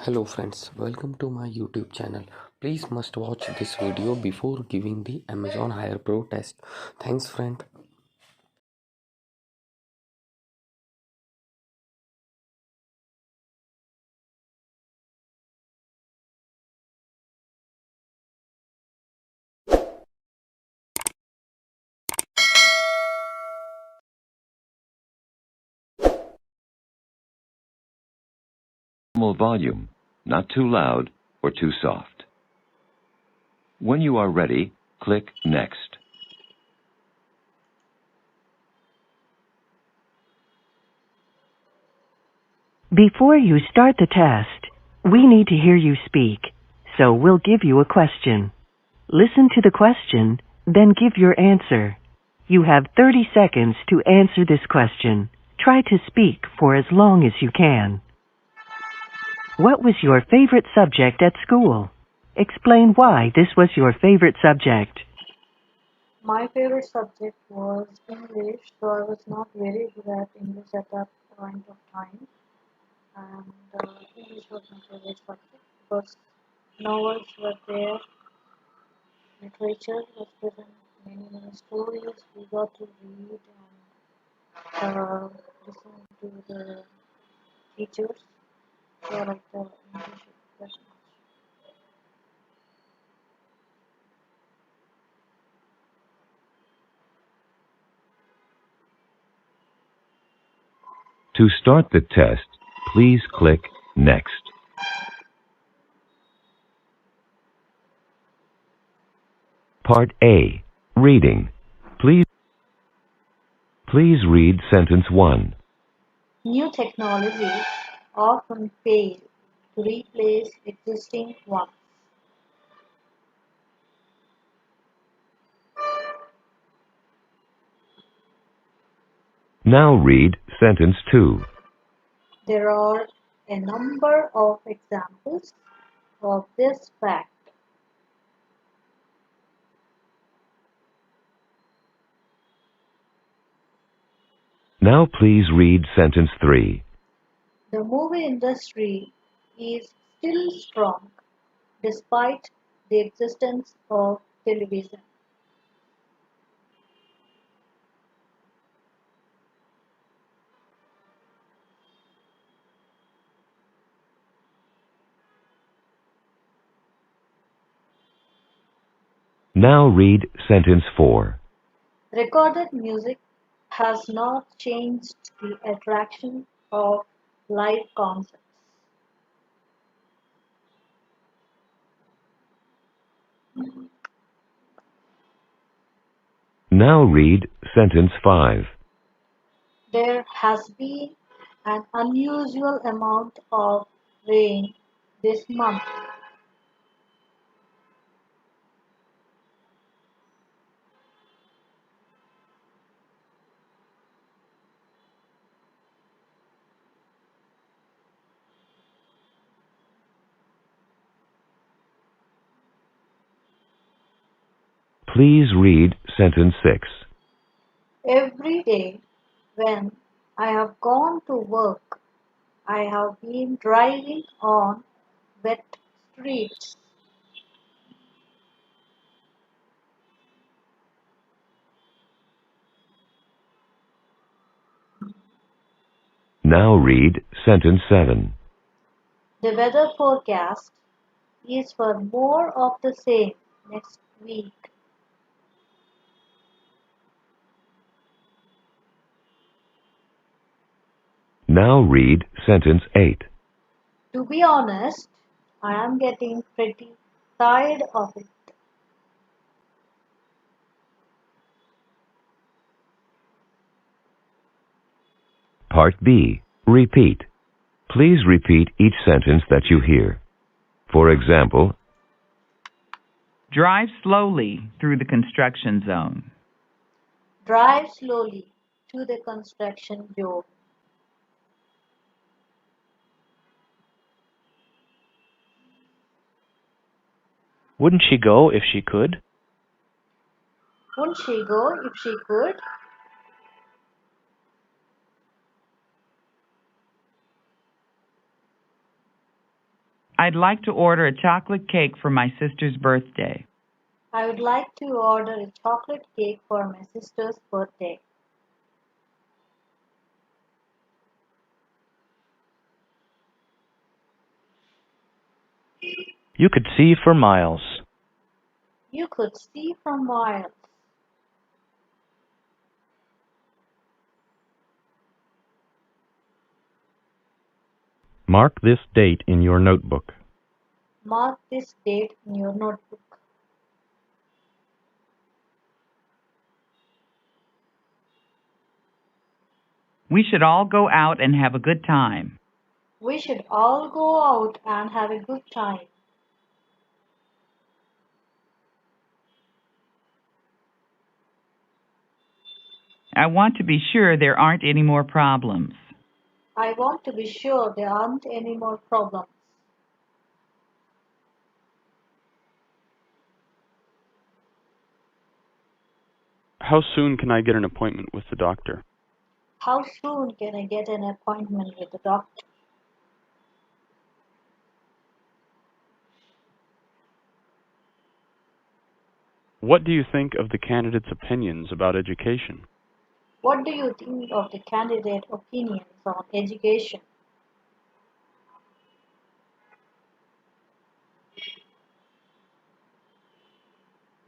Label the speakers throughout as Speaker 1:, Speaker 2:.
Speaker 1: Hello friends, welcome to my YouTube channel. Please must watch this video before giving the Amazon Hire Pro test. Thanks friend.
Speaker 2: Normal volume, not too loud or too soft. When you are ready, click Next.
Speaker 3: Before you start the test, we need to hear you speak, so we'll give you a question. Listen to the question, then give your answer. You have 30 seconds to answer this question. Try to speak for as long as you can. What was your favorite subject at school? Explain why this was your favorite subject.
Speaker 4: My favorite subject was English, so I was not very good at English at that point of time. And English was my favorite subject because novels were there, literature was present, many stories we got to read and listen to the teachers. So I like the English very much.
Speaker 2: To start the test, please click Next. Part A. Reading. Please read sentence 1.
Speaker 4: New technologies often fail to replace existing ones.
Speaker 2: Now read sentence 2.
Speaker 4: There are a number of examples of this fact.
Speaker 2: Now please read sentence 3.
Speaker 4: The movie industry is still strong despite the existence of television.
Speaker 2: Now read sentence 4.
Speaker 4: Recorded music has not changed the attraction of live concerts.
Speaker 2: Now read sentence 5.
Speaker 4: There has been an unusual amount of rain this month.
Speaker 2: Please read sentence 6.
Speaker 4: Every day when I have gone to work, I have been driving on wet streets.
Speaker 2: Now read sentence 7.
Speaker 4: The weather forecast is for more of the same next week.
Speaker 2: Now read sentence 8.
Speaker 4: To be honest, I am getting pretty tired of it.
Speaker 2: Part B. Repeat. Please repeat each sentence that you hear. For example,
Speaker 5: Drive slowly through the construction zone.
Speaker 4: Drive slowly to the construction zone.
Speaker 6: Wouldn't she go if she could?
Speaker 4: Wouldn't she go if she could?
Speaker 5: I'd like to order a chocolate cake for my sister's birthday.
Speaker 4: I would like to order a chocolate cake for my sister's birthday.
Speaker 6: You could see for miles.
Speaker 4: You could see from miles.
Speaker 7: Mark this date in your notebook.
Speaker 4: Mark this date in your notebook.
Speaker 5: We should all go out and have a good time.
Speaker 4: We should all go out and have a good time.
Speaker 5: I want to be sure there aren't any more problems.
Speaker 4: I want to be sure there aren't any more problems.
Speaker 8: How soon can I get an appointment with the doctor?
Speaker 4: How soon can I get an appointment with the doctor?
Speaker 8: What do you think of the candidate's opinions about education?
Speaker 4: What do you think of the candidate opinions on education?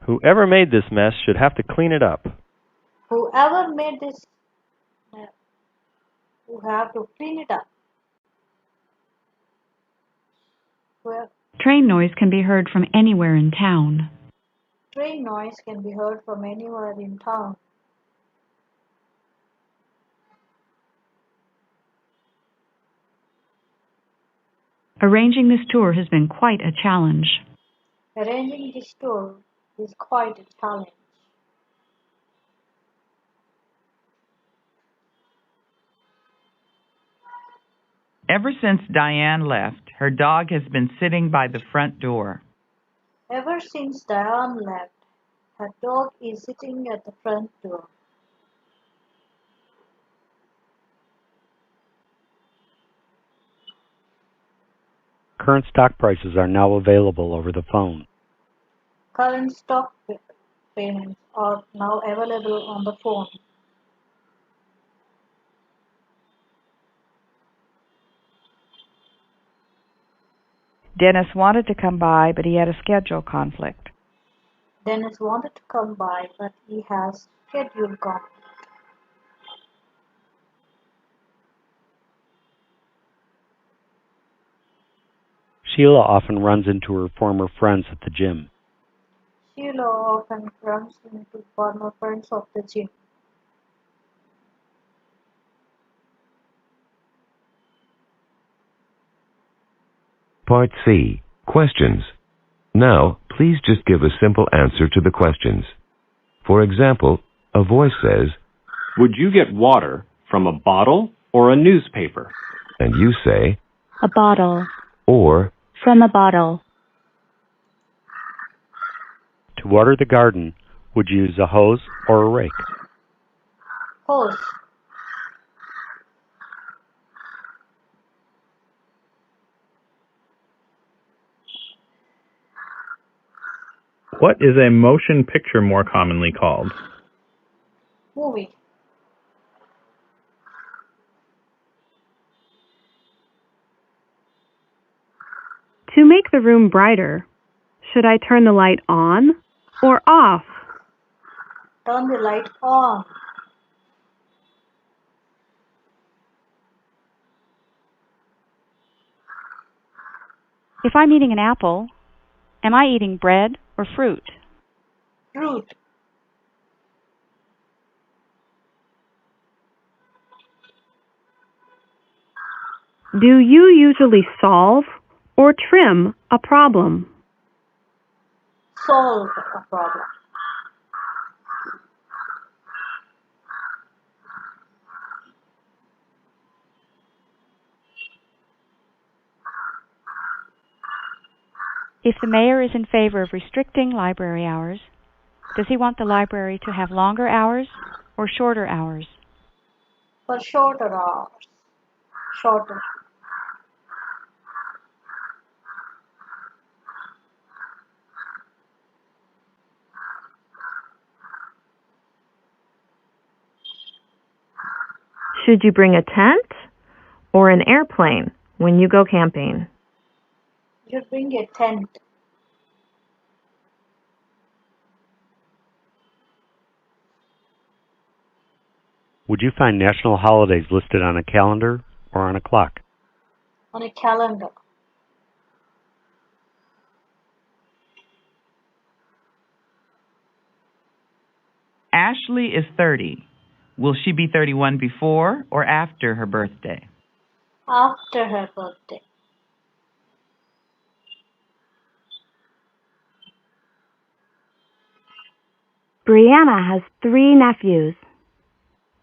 Speaker 6: Whoever made this mess should have to clean it up.
Speaker 4: Whoever made this who have to clean it up. Well,
Speaker 9: Train noise can be heard from anywhere in town.
Speaker 4: train noise can be heard from anywhere in town.
Speaker 9: Arranging this tour has been quite a challenge.
Speaker 4: Arranging this tour is quite a challenge.
Speaker 5: Ever since Diane left, her dog has been sitting by the front door.
Speaker 4: Ever since Diane left, her dog is sitting at the front door.
Speaker 7: Current stock prices are now available over the phone.
Speaker 4: Current stock payments are now available on the phone.
Speaker 10: Dennis wanted to come by, but he had a schedule conflict.
Speaker 4: Dennis wanted to come by, but he has scheduled conflict.
Speaker 7: Sheila often runs into her former friends at the gym.
Speaker 4: Sheila often runs into former friends of the gym.
Speaker 2: Part C. Questions. Now, please just give a simple answer to the questions. For example, a voice says,
Speaker 11: "Would you get water from a bottle or a newspaper?"
Speaker 2: and you say,
Speaker 12: A bottle.
Speaker 2: or,
Speaker 12: From a bottle.
Speaker 7: To water the garden, would you use a hose or a rake?
Speaker 4: Hose.
Speaker 6: What is a motion picture more commonly called?
Speaker 4: Movie.
Speaker 9: To make the room brighter, should I turn the light on or off?
Speaker 4: Turn the light on.
Speaker 12: If I'm eating an apple, am I eating bread or fruit?
Speaker 4: Fruit.
Speaker 9: Do you usually solve or trim a problem?
Speaker 4: Solve a problem.
Speaker 12: If the mayor is in favor of restricting library hours, does he want the library to have longer hours or shorter hours?
Speaker 4: For shorter hours. Shorter.
Speaker 13: Should you bring a tent or an airplane when you go camping?
Speaker 4: You should bring a tent.
Speaker 7: Would you find national holidays listed on a calendar or on a clock?
Speaker 4: On a calendar.
Speaker 5: Ashley is 30. Will she be 31 before or after her birthday?
Speaker 4: After her birthday.
Speaker 9: Brianna has 3 nephews.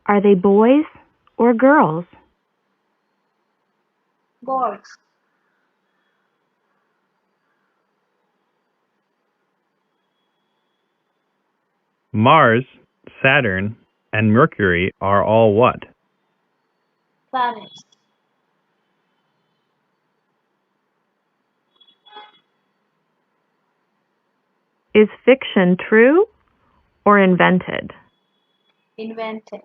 Speaker 9: Are they boys or girls?
Speaker 4: Boys.
Speaker 6: Mars, Saturn, and Mercury are all what?
Speaker 4: Planets.
Speaker 13: Is fiction true or invented?
Speaker 4: Invented.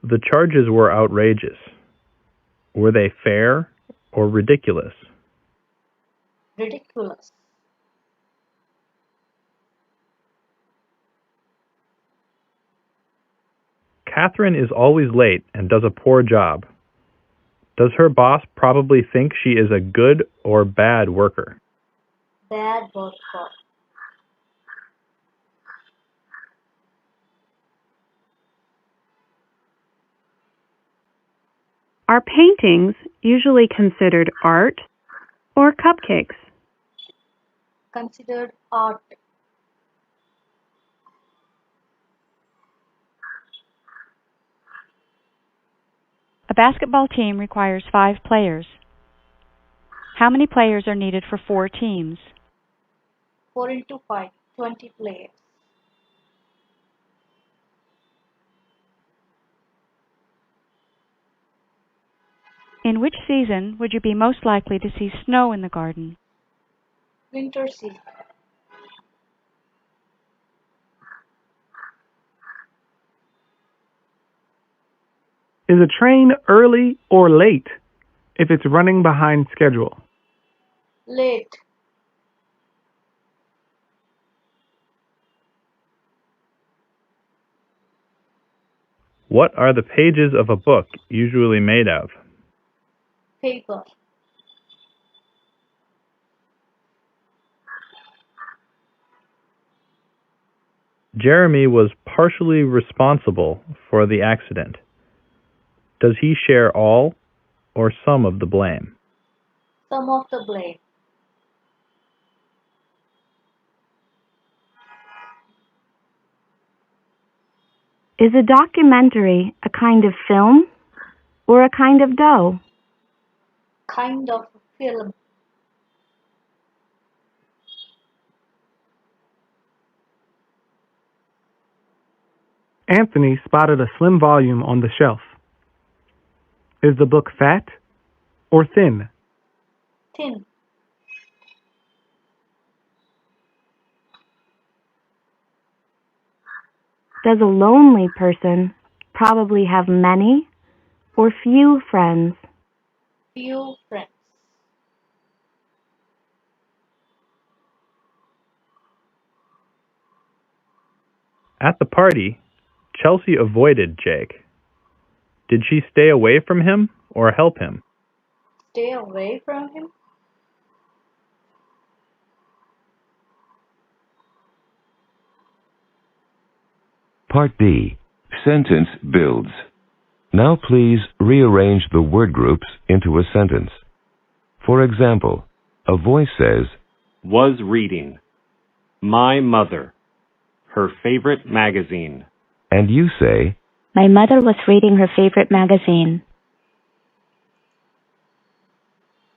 Speaker 6: The charges were outrageous. Were they fair or ridiculous?
Speaker 4: Ridiculous.
Speaker 6: Catherine is always late and does a poor job. Does her boss probably think she is a good or bad worker?
Speaker 4: Bad worker.
Speaker 9: Are paintings usually considered art or cupcakes?
Speaker 4: Considered art.
Speaker 12: A basketball team requires 5 players. How many players are needed for 4 teams?
Speaker 4: 4 into 5. 20 players.
Speaker 12: In which season would you be most likely to see snow in the garden?
Speaker 4: Winter season.
Speaker 14: Is a train early or late if it's running behind schedule?
Speaker 4: Late.
Speaker 6: What are the pages of a book usually made of?
Speaker 4: Paper.
Speaker 6: Jeremy was partially responsible for the accident. Does he share all or some of the blame?
Speaker 4: Some of the blame.
Speaker 9: Is a documentary a kind of film or a kind of dough?
Speaker 4: Kind of film.
Speaker 14: Anthony spotted a slim volume on the shelf. Is the book fat or thin?
Speaker 4: Thin.
Speaker 9: Does a lonely person probably have many or few friends?
Speaker 4: Few friends.
Speaker 6: At the party, Chelsea avoided Jake. Did she stay away from him or help him?
Speaker 4: Stay away from him.
Speaker 2: Part B. Sentence builds. Now please rearrange the word groups into a sentence. For example, a voice says,
Speaker 11: Was reading. My mother. Her favorite magazine.
Speaker 2: and you say,
Speaker 15: My mother was reading her favorite magazine.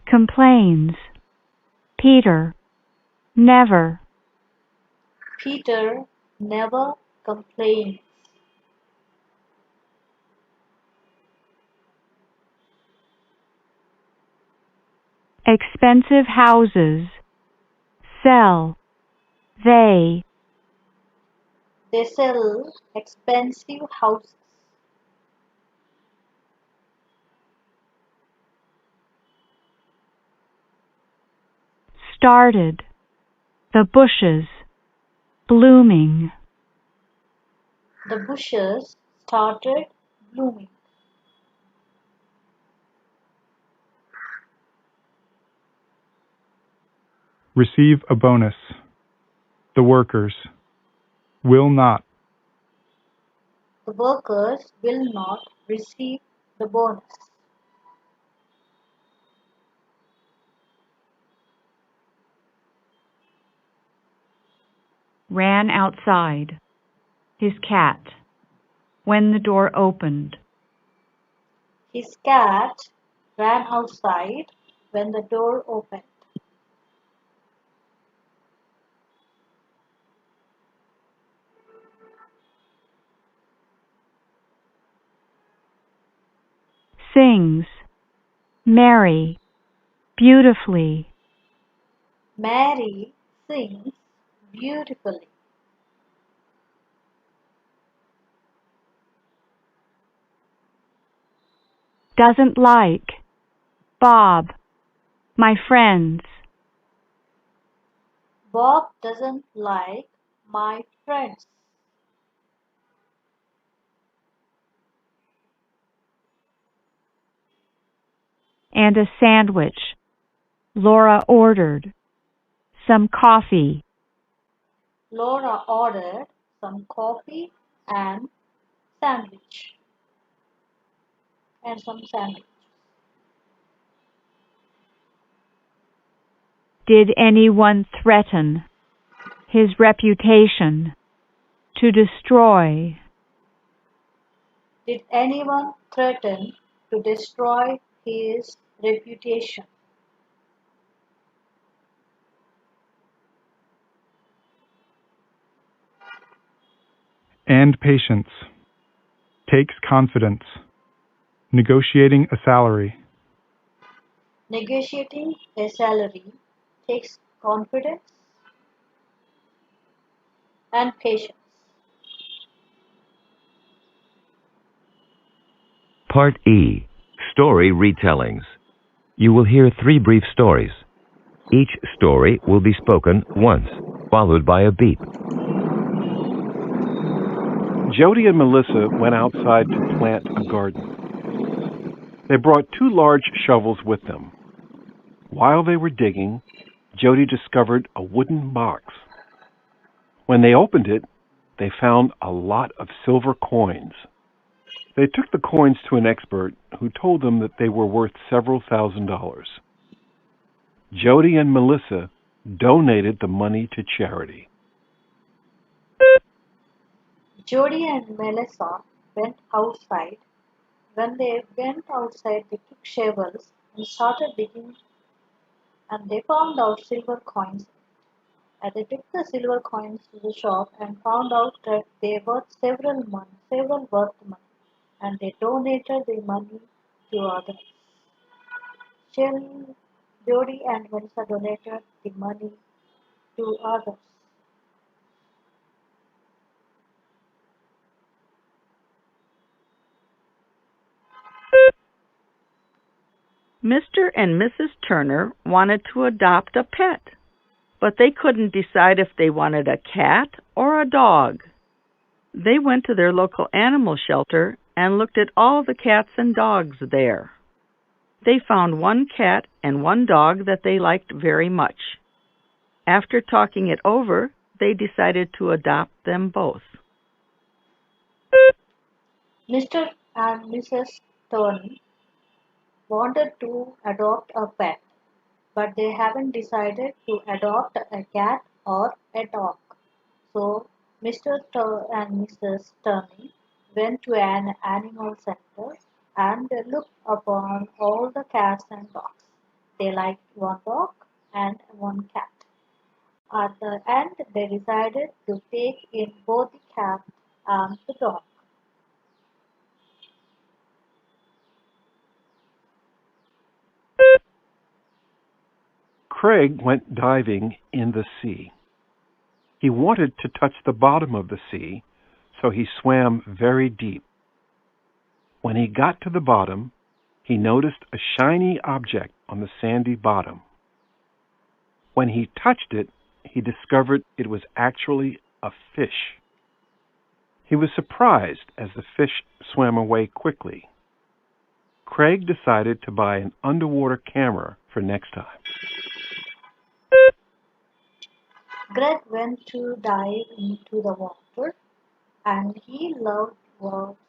Speaker 12: Complains. Peter. Never.
Speaker 4: Peter never complains.
Speaker 12: Expensive houses. Sell.
Speaker 9: They.
Speaker 4: They sell expensive houses.
Speaker 9: Started. The bushes. Blooming.
Speaker 4: The bushes started blooming.
Speaker 14: Receive a bonus. The workers. Will not.
Speaker 4: The workers will not receive the bonus.
Speaker 10: Ran outside. His cat. When the door opened.
Speaker 4: His cat ran outside when the door opened.
Speaker 9: Sings. Mary. Beautifully.
Speaker 4: Mary sings beautifully.
Speaker 9: Doesn't like. Bob. My friends.
Speaker 4: Bob doesn't like my friends.
Speaker 9: And a sandwich. Laura ordered. Some coffee.
Speaker 4: Laura ordered some coffee and sandwich. And some sandwich.
Speaker 9: Did anyone threaten his reputation to destroy?
Speaker 4: Did anyone threaten to destroy his reputation?
Speaker 14: And patience. Takes confidence. Negotiating a salary.
Speaker 4: Negotiating a salary takes confidence and patience.
Speaker 2: Part E. Story Retellings. You will hear 3 brief stories. Each story will be spoken once, followed by a beep.
Speaker 16: Jody and Melissa went outside to plant a garden. They brought 2 large shovels with them. While they were digging, Jody discovered a wooden box. When they opened it, they found a lot of silver coins. They took the coins to an expert who told them that they were worth several $1,000s. Jody and Melissa donated the money to charity.
Speaker 4: Jody and Melissa went outside. When they went outside, they took shovels and started digging, and they found out silver coins. And they took the silver coins to the shop and found out that they were several worth money, and they donated the money to others. Jody and Melissa donated the money to others.
Speaker 17: Mr. and Mrs. Turner wanted to adopt a pet, but they couldn't decide if they wanted a cat or a dog. They went to their local animal shelter and looked at all the cats and dogs there. They found 1 cat and 1 dog that they liked very much. After talking it over, they decided to adopt them both.
Speaker 4: Mr. and Mrs. Turner wanted to adopt a pet, but they haven't decided to adopt a cat or a dog. So Mr. and Mrs. Turney went to an animal center and they looked upon all the cats and dogs. They liked 1 dog and 1 cat. At the end, they decided to take in both the cat and the dog.
Speaker 16: Craig went diving in the sea. He wanted to touch the bottom of the sea, so he swam very deep. When he got to the bottom, he noticed a shiny object on the sandy bottom. When he touched it, he discovered it was actually a fish. He was surprised as the fish swam away quickly. Craig decided to buy an underwater camera for next time.
Speaker 4: Greg went to dive into the water, and he loved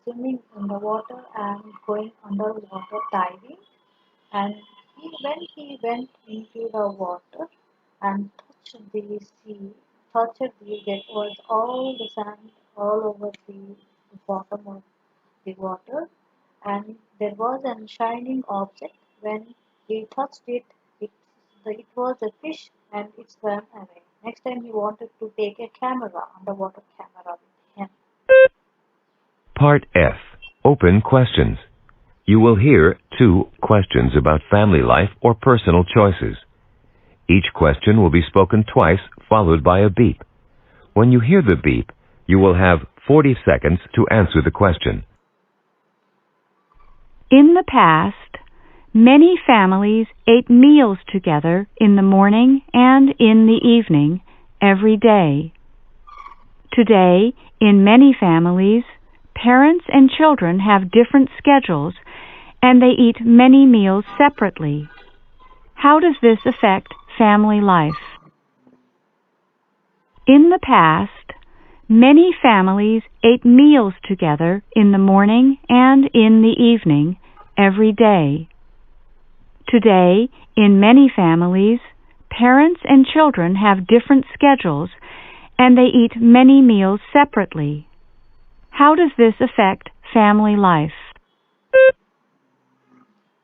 Speaker 4: swimming in the water and going underwater diving. And when he went into the water and touched the sea, it was all the sand all over the bottom of the water, and there was a shining object. When he touched it, it was a fish, and it swam away. Next time he wanted to take a camera, underwater camera with him.
Speaker 2: Part F. Open questions. You will hear 2 questions about family life or personal choices. Each question will be spoken twice, followed by a beep. When you hear the beep, you will have 40 seconds to answer the question.
Speaker 12: In the past, many families ate meals together in the morning and in the evening every day. Today, in many families, parents and children have different schedules and they eat many meals separately. How does this affect family life? In the past, many families ate meals together in the morning and in the evening every day. Today, in many families, parents and children have different schedules and they eat many meals separately. How does this affect family life?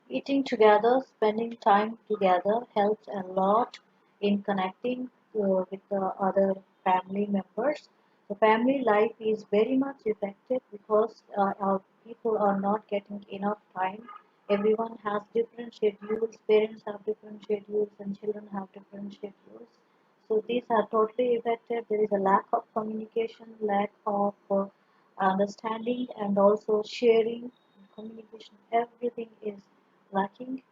Speaker 4: Eating together, spending time together helps a lot in connecting with the other family members. The family life is very much affected because our people are not getting enough time. Everyone has different schedules, parents have different schedules, and children have different schedules. So these are totally affected. There is a lack of communication, lack of understanding, and also sharing, communication. Everything is lacking.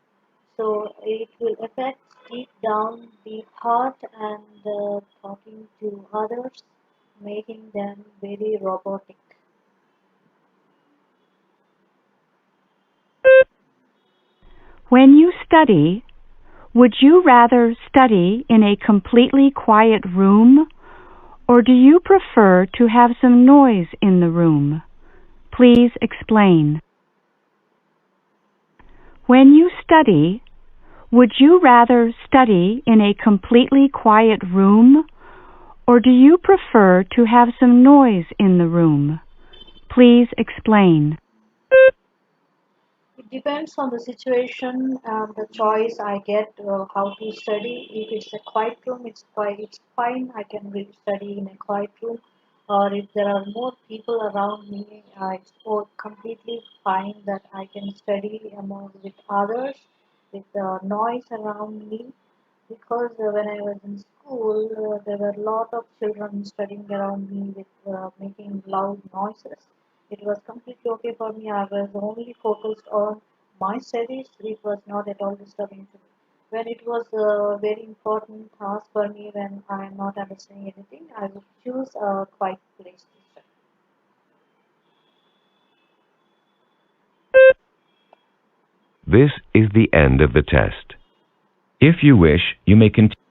Speaker 4: So it will affect deep down the heart and talking to others, making them very robotic.
Speaker 12: When you study, would you rather study in a completely quiet room, or do you prefer to have some noise in the room? Please explain. When you study, would you rather study in a completely quiet room, or do you prefer to have some noise in the room? Please explain.
Speaker 4: It depends on the situation and the choice I get how to study. If it's a quiet room, it's fine. I can really study in a quiet room. Or if there are more people around me, it's completely fine that I can study among with others with noise around me. Because when I was in school, there were a lot of children studying around me with making loud noises. It was completely okay for me. I was only focused on my studies. It was not at all disturbing to me. When it was a very important task for me, when I am not understanding anything, I would choose a quiet place to study.
Speaker 2: This is the end of the test. If you wish, you may continue.